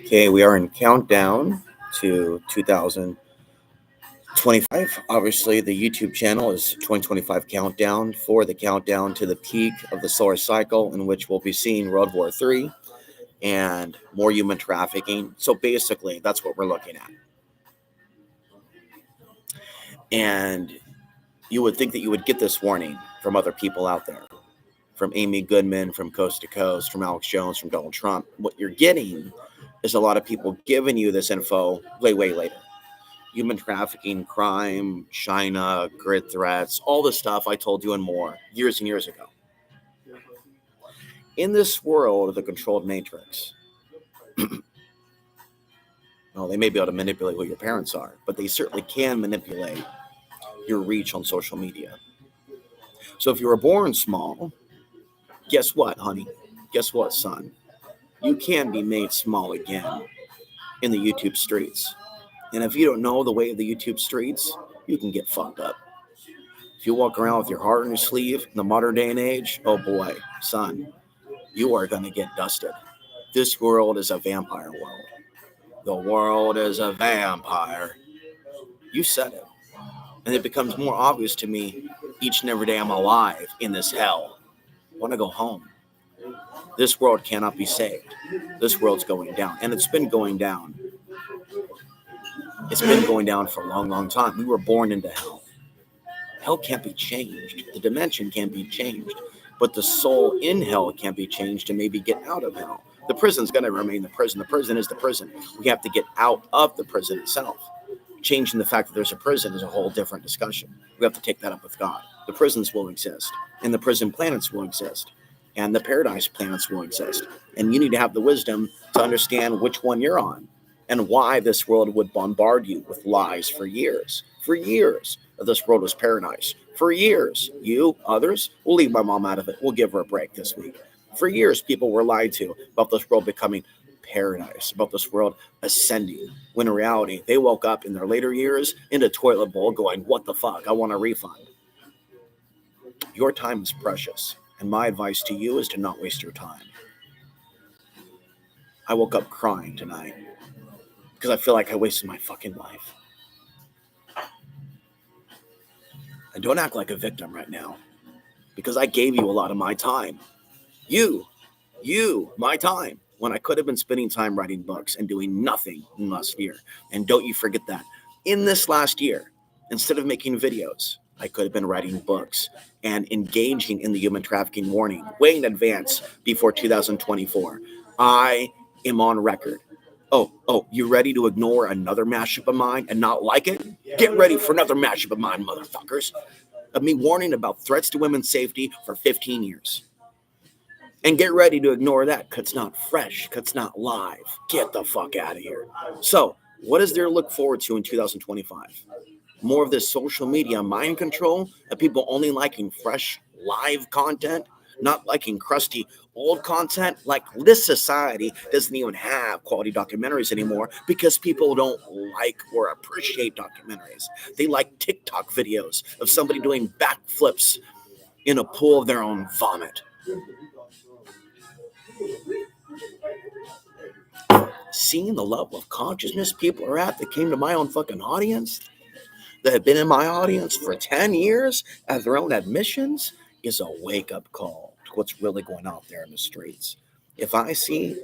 Okay, we are in countdown to 2025. Obviously, the YouTube channel is 2025 countdown for the countdown to the peak of the solar cycle, in which we'll be seeing World War III and more human trafficking. So basically, that's what we're looking at. And you would think that you would get this warning from other people out there, from Amy Goodman, from Coast to Coast, from Alex Jones, from Donald Trump. What you're getting is a lot of people giving you this info way later. Human trafficking, crime, China, grid threats, all the stuff I told you and more years and years ago. In this world of the controlled matrix, well, they may be able to manipulate who your parents are, but they certainly can manipulate your reach on social media. So if you were born small, guess what, honey? Guess what, son? You can be made small again in the YouTube streets. And if you don't know the way of the YouTube streets, you can get fucked up. If you walk around with your heart on your sleeve in the modern day and age, oh boy, son, you are going to get dusted. This world is a vampire world. The world is a vampire. You said it. And it becomes more obvious to me each and every day I'm alive in this hell. I want to go home. This world cannot be saved. This world's going down. And it's been going down. It's been going down for a long time. We were born into hell. Hell can't be changed. The dimension can't be changed. But the soul in hell can't be changed to maybe get out of hell. The prison's going to remain the prison. The prison is the prison. We have to get out of the prison itself. Changing the fact that there's a prison is a whole different discussion. We have to take that up with God. The prisons will exist. And the prison planets will exist. And the paradise planets will exist. And you need to have the wisdom to understand which one you're on. And why this world would bombard you with lies for years. For years, this world was paradise. For years, you, others, we'll leave my mom out of it. We'll give her a break this week. For years, people were lied to about this world becoming paradise, about this world ascending. When in reality, they woke up in their later years in a toilet bowl going, what the fuck? I want a refund. Your time is precious. And my advice to you is to not waste your time. I woke up crying tonight because I feel like I wasted my fucking life. And don't act like a victim right now, because I gave you a lot of my time. You, my time, when I could have been spending time writing books and doing nothing in last year. And don't you forget that. In this last year, instead of making videos, I could have been writing books and engaging in the human trafficking warning way in advance before 2024. I am on record. Oh, you ready to ignore another mashup of mine and not like it? Get ready for another mashup of mine, motherfuckers. Of me warning about threats to women's safety for 15 years. And get ready to ignore that, because it's not fresh, because it's not live. Get the fuck out of here. So, what is there to look forward to in 2025? More of this social media mind control of people only liking fresh, live content, not liking crusty, old content. Like, this society doesn't even have quality documentaries anymore because people don't like or appreciate documentaries. They like TikTok videos of somebody doing backflips in a pool of their own vomit. Seeing the level of consciousness people are at that came to my own fucking audience, that have been in my audience for 10 years as their own admissions, is a wake-up call to what's really going out there in the streets. If I see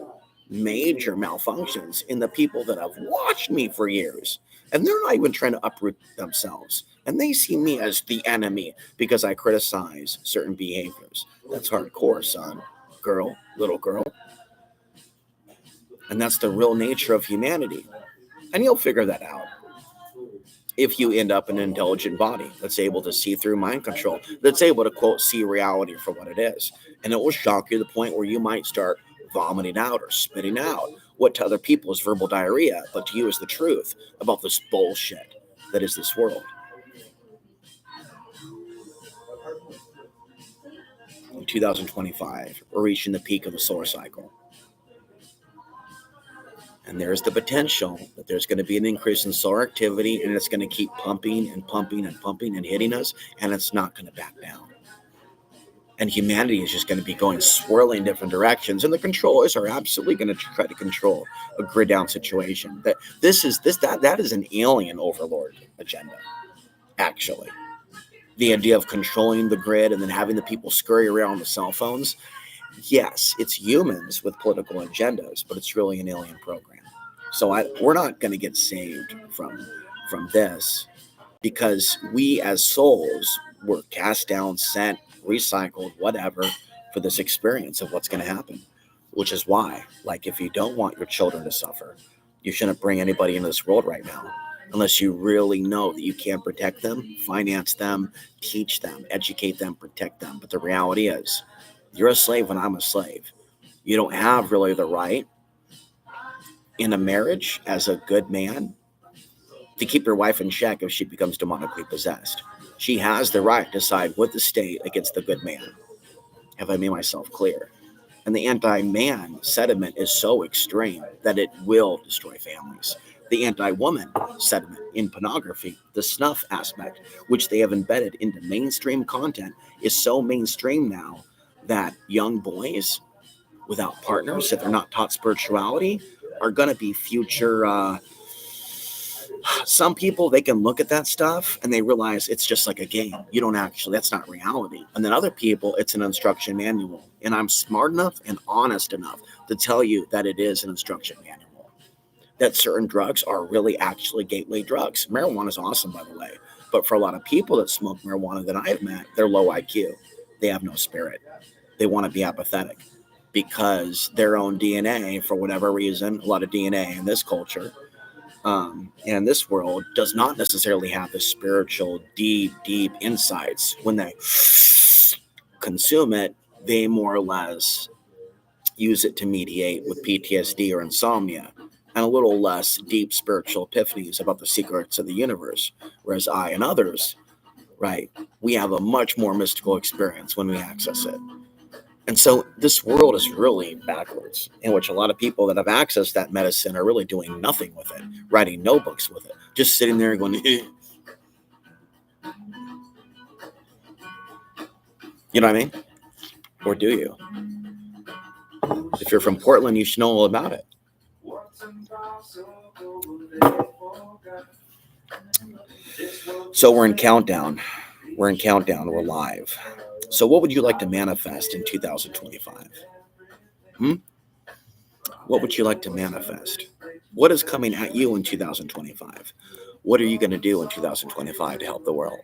major malfunctions in the people that have watched me for years, and they're not even trying to uproot themselves, and they see me as the enemy because I criticize certain behaviors, that's hardcore, son, girl, little girl. And that's the real nature of humanity. And you'll figure that out if you end up in an intelligent body that's able to see through mind control, that's able to, quote, see reality for what it is. And it will shock you to the point where you might start vomiting out or spitting out what to other people is verbal diarrhea, but to you is the truth about this bullshit that is this world. In 2025, we're reaching the peak of the solar cycle. And there's the potential that there's going to be an increase in solar activity, and it's going to keep pumping and pumping and pumping and hitting us, and it's not going to back down. And humanity is just going to be going swirling different directions, and the controllers are absolutely going to try to control a grid down situation. That is an alien overlord agenda, actually. The idea of controlling the grid and then having the people scurry around with cell phones. Yes, it's humans with political agendas, but it's really an alien program. So we're not going to get saved from this, because we as souls were cast down, sent, recycled, whatever, for this experience of what's going to happen. Which is why, like, if you don't want your children to suffer, you shouldn't bring anybody into this world right now, unless you really know that you can protect them, finance them, teach them, educate them, protect them. But the reality is, you're a slave and I'm a slave. You don't have really the right in a marriage as a good man to keep your wife in check if she becomes demonically possessed. She has the right to side with the state against the good man. Have I made myself clear? And the anti-man sentiment is so extreme that it will destroy families. The anti-woman sentiment in pornography, the snuff aspect, which they have embedded into mainstream content, is so mainstream now that young boys without partners, if they're not taught spirituality, are going to be future. Some people, they can look at that stuff and they realize it's just like a game. You don't actually, that's not reality. And then other people, it's an instruction manual. And I'm smart enough and honest enough to tell you that it is an instruction manual. That certain drugs are really actually gateway drugs. Marijuana is awesome, by the way. But for a lot of people that smoke marijuana that I've met, they're low IQ. They have no spirit. They want to be apathetic because their own DNA, for whatever reason, a lot of DNA in this culture, and this world does not necessarily have the spiritual, deep insights. When they consume it, they more or less use it to mediate with PTSD or insomnia, and a little less deep spiritual epiphanies about the secrets of the universe. Whereas I and others, right, we have a much more mystical experience when we access it. And so this world is really backwards, in which a lot of people that have accessed that medicine are really doing nothing with it, writing no books with it, just sitting there going, eh. You know what I mean? Or do you? If you're from Portland, you should know all about it. So we're in countdown. We're live. So what would you like to manifest in 2025? What would you like to manifest? What is coming at you in 2025? What are you going to do in 2025 to help the world?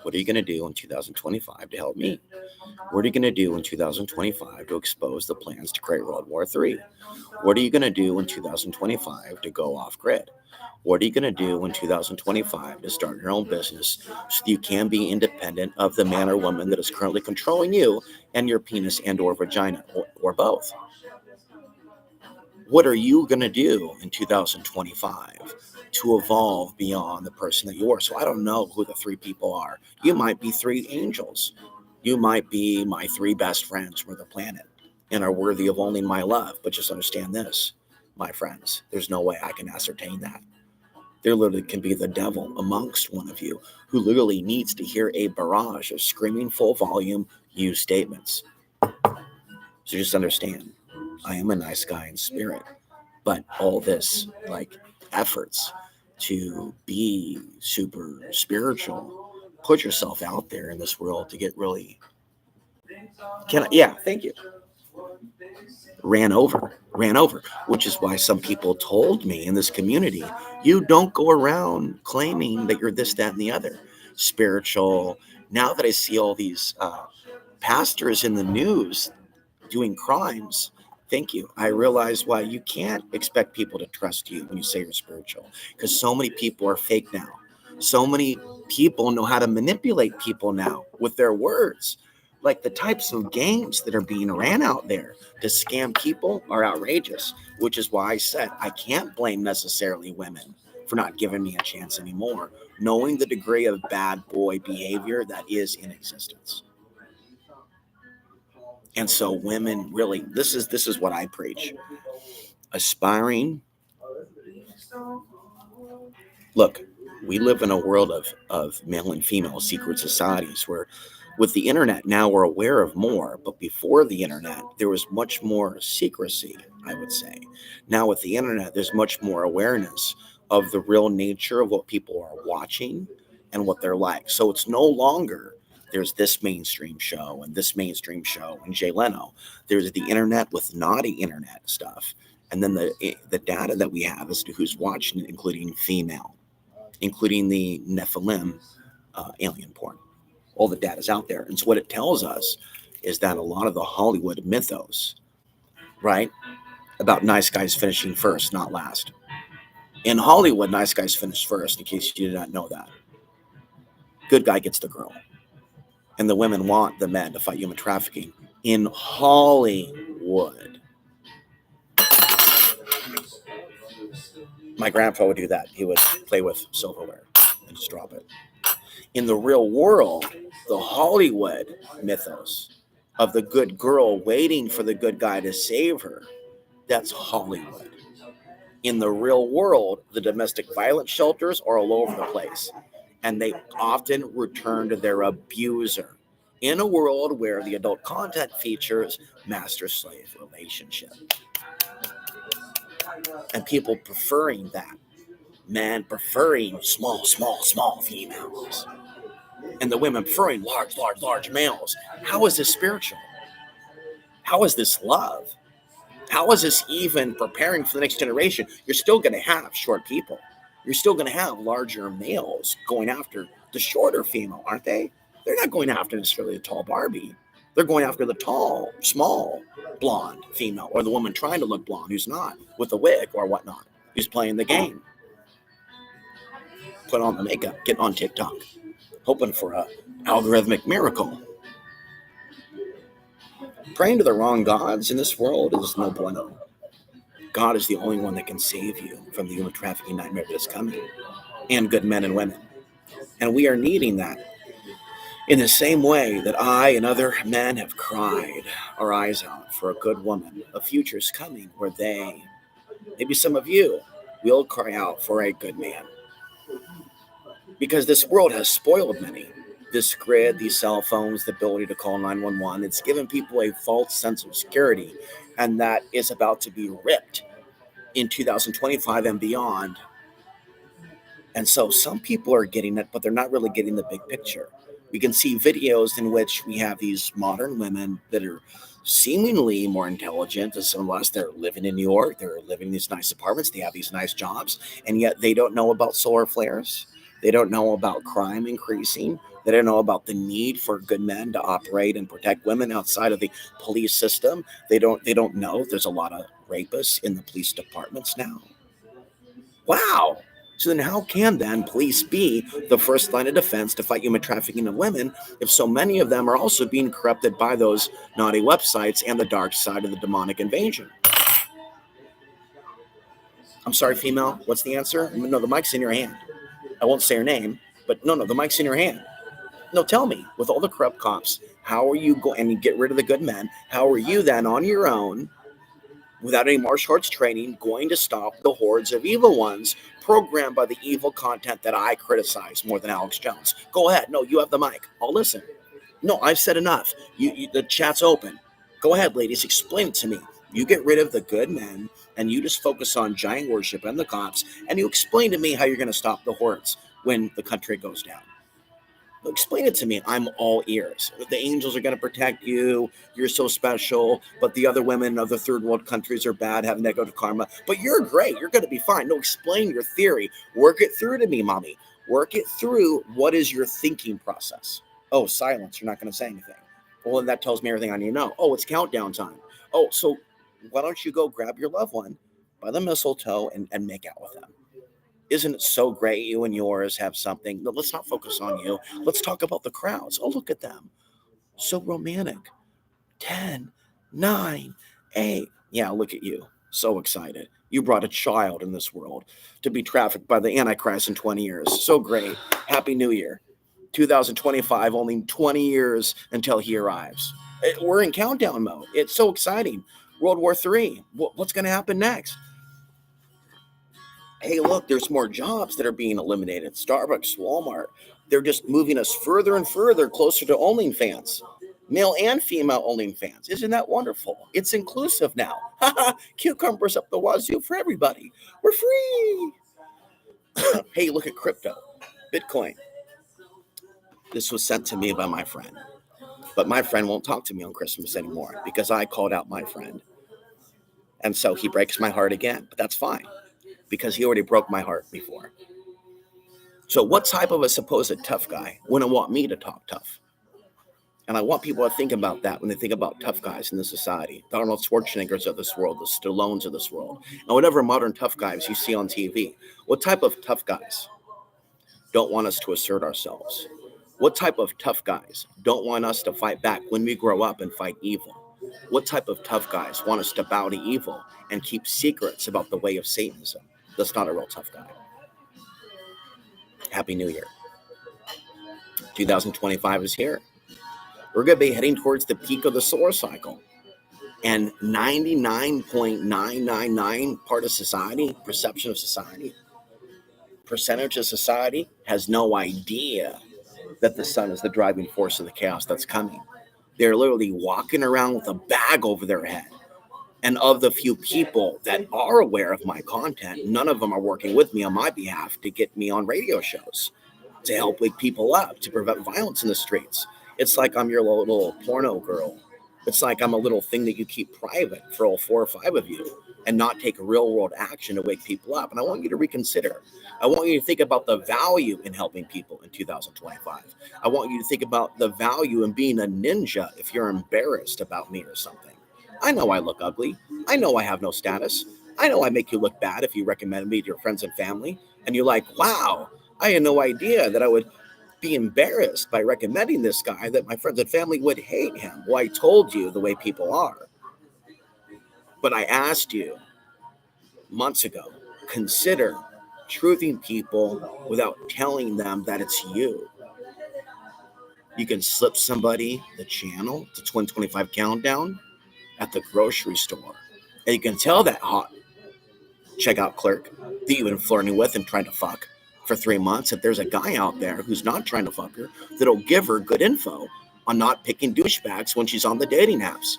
What are you going to do in 2025 to help me? What are you going to do in 2025 to expose the plans to create World War III? What are you going to do in 2025 to go off grid? What are you going to do in 2025 to start your own business so that you can be independent of the man or woman that is currently controlling you and your penis and or vagina, or both? What are you going to do in 2025 to evolve beyond the person that you are? So I don't know who the three people are. You might be three angels. You might be my three best friends from the planet and are worthy of only my love. But just understand this, my friends, there's no way I can ascertain that. There literally can be the devil amongst one of you who literally needs to hear a barrage of screaming full volume used statements. So just understand, I am a nice guy in spirit, but all this like efforts to be super spiritual, put yourself out there in this world to get really, yeah, thank you. Ran over, which is why some people told me in this community, you don't go around claiming that you're this, that, and the other spiritual. Now that I see all these pastors in the news doing crimes, thank you. I realize why you can't expect people to trust you when you say you're spiritual, because so many people are fake now. So many people know how to manipulate people now with their words. Like the types of games that are being ran out there to scam people are outrageous, which is why I said I can't blame necessarily women for not giving me a chance anymore, knowing the degree of bad boy behavior that is in existence. And so women really, this is what I preach. Aspiring. Look, we live in a world of male and female secret societies where With the internet, now we're aware of more, but before the internet, there was much more secrecy, I would say. Now, with the internet, there's much more awareness of the real nature of what people are watching and what they're like. So it's no longer there's this mainstream show and this mainstream show and Jay Leno. There's the internet with naughty internet stuff. And then the data that we have as to who's watching it, including female, including the Nephilim alien porn. All the data's out there. And so what it tells us is that a lot of the Hollywood mythos, right, about nice guys finishing first, not last. In Hollywood, nice guys finish first, in case you did not know that. Good guy gets the girl. And the women want the men to fight human trafficking. In Hollywood. My grandpa would do that. He would play with silverware and just drop it. In the real world, the Hollywood mythos of the good girl waiting for the good guy to save her, that's Hollywood. In the real world, the domestic violence shelters are all over the place, and they often return to their abuser in a world where the adult content features master-slave relationship. And people preferring that. Men preferring small females. And the women preferring large males. How is this spiritual? How is this love? How is this even preparing for the next generation? You're still going to have short people. You're still going to have larger males going after the shorter female, aren't they? They're not going after necessarily the tall Barbie. They're going after the tall, small, blonde female, or the woman trying to look blonde who's not, with a wig or whatnot, who's playing the game. Put on the makeup, get on TikTok, hoping for a algorithmic miracle. Praying to the wrong gods in this world is no bueno. God is the only one that can save you from the human trafficking nightmare that is coming, and good men and women. And we are needing that in the same way that I and other men have cried our eyes out for a good woman. A future is coming where they, maybe some of you, will cry out for a good man. Because this world has spoiled many. This grid, these cell phones, the ability to call 911, it's given people a false sense of security, and that is about to be ripped in 2025 and beyond. And so some people are getting it, but they're not really getting the big picture. We can see videos in which we have these modern women that are seemingly more intelligent than some of us. They're living in New York, they're living in these nice apartments, they have these nice jobs, and yet they don't know about solar flares. They don't know about crime increasing. They don't know about the need for good men to operate and protect women outside of the police system. They don't know there's a lot of rapists in the police departments now. Wow. So then how can then police be the first line of defense to fight human trafficking of women if so many of them are also being corrupted by those naughty websites and the dark side of the demonic invasion? I'm sorry, female. What's the answer? No, the mic's in your hand. I won't say her name, but no, the mic's in your hand. No, tell me, with all the corrupt cops, how are you going, and you get rid of the good men, how are you then on your own, without any martial arts training, going to stop the hordes of evil ones programmed by the evil content that I criticize more than Alex Jones? Go ahead. No, you have the mic. I'll listen. No, I've said enough. The chat's open. Go ahead, ladies. Explain it to me. You get rid of the good men, and you just focus on giant worship and the cops, and you explain to me how you're going to stop the hordes when the country goes down. Explain it to me. I'm all ears. The angels are going to protect you. You're so special. But the other women of the third world countries are bad, have negative karma. But you're great. You're going to be fine. No, explain your theory. Work it through to me, mommy. Work it through. What is your thinking process? Oh, silence. You're not going to say anything. Well, then that tells me everything I need to know. Oh, it's countdown time. Oh, so why don't you go grab your loved one by the mistletoe and make out with them? Isn't it so great you and yours have something? But let's not focus on you. Let's talk about the crowds. Oh, look at them. So romantic. 10, 9, 8. Yeah, look at you. So excited. You brought a child in this world to be trafficked by the Antichrist in 20 years. So great. Happy New Year. 2025, only 20 years until he arrives. We're in countdown mode. It's so exciting. World War III. What's going to happen next? Hey, look, there's more jobs that are being eliminated. Starbucks, Walmart, They're just moving us further and further closer to OnlyFans. Male and female OnlyFans. Isn't that wonderful? It's inclusive now. Cucumbers up the wazoo for everybody. We're free. Hey, look at crypto. Bitcoin. This was sent to me by my friend. But my friend won't talk to me on Christmas anymore because I called out my friend. And so he breaks my heart again. But that's fine because he already broke my heart before. So what type of a supposed tough guy wouldn't want me to talk tough? And I want people to think about that when they think about tough guys in the society. The Arnold Schwarzeneggers of this world, the Stallones of this world, and whatever modern tough guys you see on TV. What type of tough guys don't want us to assert ourselves? What type of tough guys don't want us to fight back when we grow up and fight evil? What type of tough guys want us to bow to evil and keep secrets about the way of Satanism? That's not a real tough guy. Happy New Year. 2025 is here. We're going to be heading towards the peak of the solar cycle. And 99.999% part of society, perception of society, percentage of society has no idea that the sun is the driving force of the chaos that's coming. They're literally walking around with a bag over their head. And of the few people that are aware of my content, none of them are working with me on my behalf to get me on radio shows, to help wake people up, to prevent violence in the streets. It's like I'm your little porno girl. It's like I'm a little thing that you keep private for all 4 or 5 of you and not take real world action to wake people up. And I want you to reconsider. I want you to think about the value in helping people in 2025. I want you to think about the value in being a ninja if you're embarrassed about me or something. I know I look ugly. I know I have no status. I know I make you look bad if you recommend me to your friends and family. And you're like, wow, I had no idea that I would be embarrassed by recommending this guy, that my friends and family would hate him. Well, I told you the way people are. But I asked you months ago, consider truthing people without telling them that it's you. You can slip somebody the channel, the 2025 countdown at the grocery store. And you can tell that hot checkout clerk that you've been flirting with and trying to fuck for 3 months, if there's a guy out there who's not trying to fuck her, that'll give her good info on not picking douchebags when she's on the dating apps.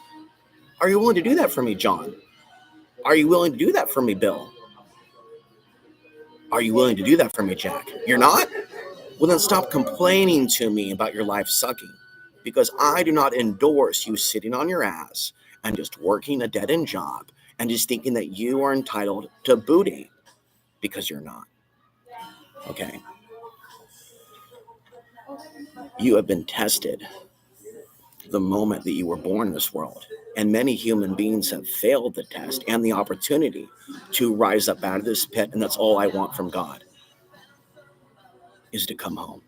Are you willing to do that for me, John? Are you willing to do that for me, Bill? Are you willing to do that for me, Jack? You're not? Well, then stop complaining to me about your life sucking, because I do not endorse you sitting on your ass and just working a dead-end job and just thinking that you are entitled to booty, because you're not. Okay? You have been tested the moment that you were born in this world. And many human beings have failed the test and the opportunity to rise up out of this pit. And that's all I want from God, is to come home.